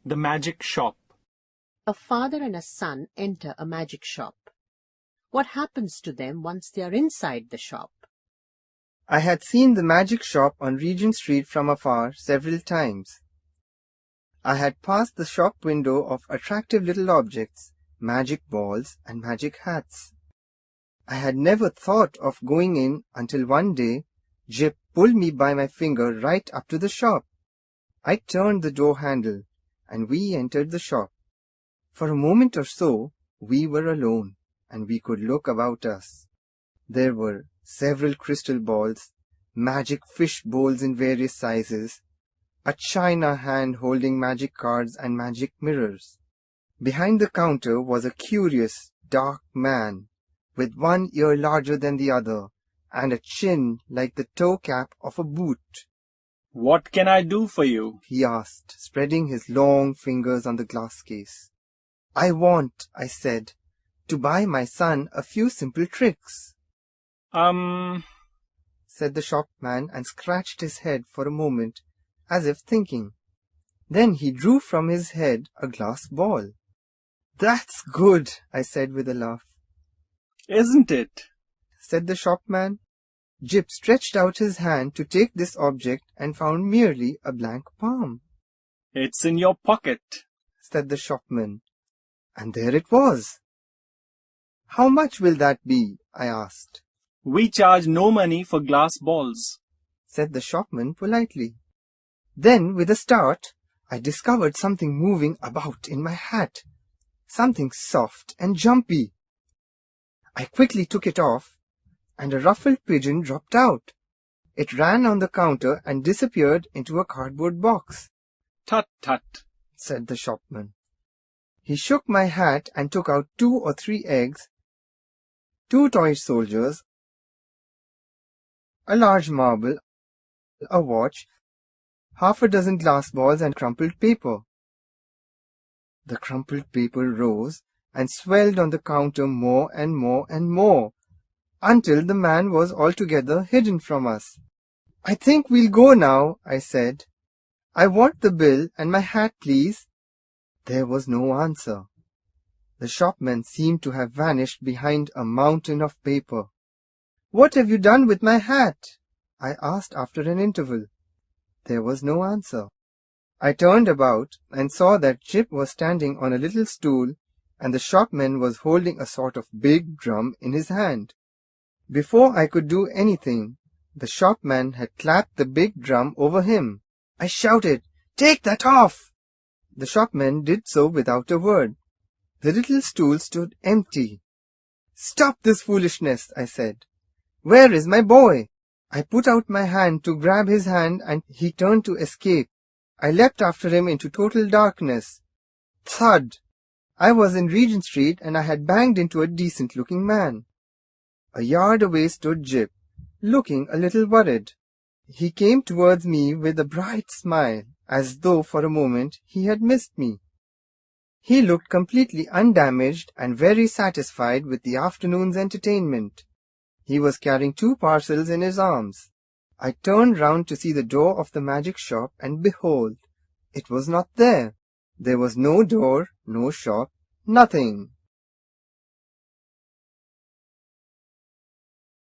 The magic shop. A father and a son enter a magic shop. What happens to them once they are inside the shop? I had seen the magic shop on Regent Street from afar several times. I had passed the shop window of attractive little objects, magic balls and magic hats. I had never thought of going in until one day Jip pulled me by my finger right up to the shop. I turned the door handle, and we entered the shop. For a moment or so, we were alone, and we could look about us. There were several crystal balls, magic fish bowls in various sizes, a china hand holding magic cards and magic mirrors. Behind the counter was a curious, dark man, with one ear larger than the other, and a chin like the toe cap of a boot. What can I do for you? He asked, spreading his long fingers on the glass case. I want, I said, to buy my son a few simple tricks. Said the shopman and scratched his head for a moment, as if thinking. Then he drew from his head a glass ball. That's good, I said with a laugh. Isn't it? Said the shopman. Jip stretched out his hand to take this object and found merely a blank palm. It's in your pocket, said the shopman. And there it was. How much will that be? I asked. We charge no money for glass balls, said the shopman politely. Then, with a start, I discovered something moving about in my hat, something soft and jumpy. I quickly took it off, and a ruffled pigeon dropped out. It ran on the counter and disappeared into a cardboard box. Tut, tut, said the shopman. He shook my hat and took out 2 or 3 eggs, 2 toy soldiers, a large marble, a watch, half a dozen glass balls and crumpled paper. The crumpled paper rose and swelled on the counter more and more and more, until the man was altogether hidden from us. I think we'll go now, I said. I want the bill and my hat, please. There was no answer. The shopman seemed to have vanished behind a mountain of paper. What have you done with my hat? I asked after an interval. There was no answer. I turned about and saw that Jip was standing on a little stool and the shopman was holding a sort of big drum in his hand. Before I could do anything, the shopman had clapped the big drum over him. I shouted, "Take that off!" The shopman did so without a word. The little stool stood empty. "Stop this foolishness," I said. "Where is my boy?" I put out my hand to grab his hand and he turned to escape. I leapt after him into total darkness. Thud! I was in Regent Street and I had banged into a decent-looking man. A yard away stood Jip, looking a little worried. He came towards me with a bright smile, as though for a moment he had missed me. He looked completely undamaged and very satisfied with the afternoon's entertainment. He was carrying 2 parcels in his arms. I turned round to see the door of the magic shop, and behold, it was not there. There was no door, no shop, nothing.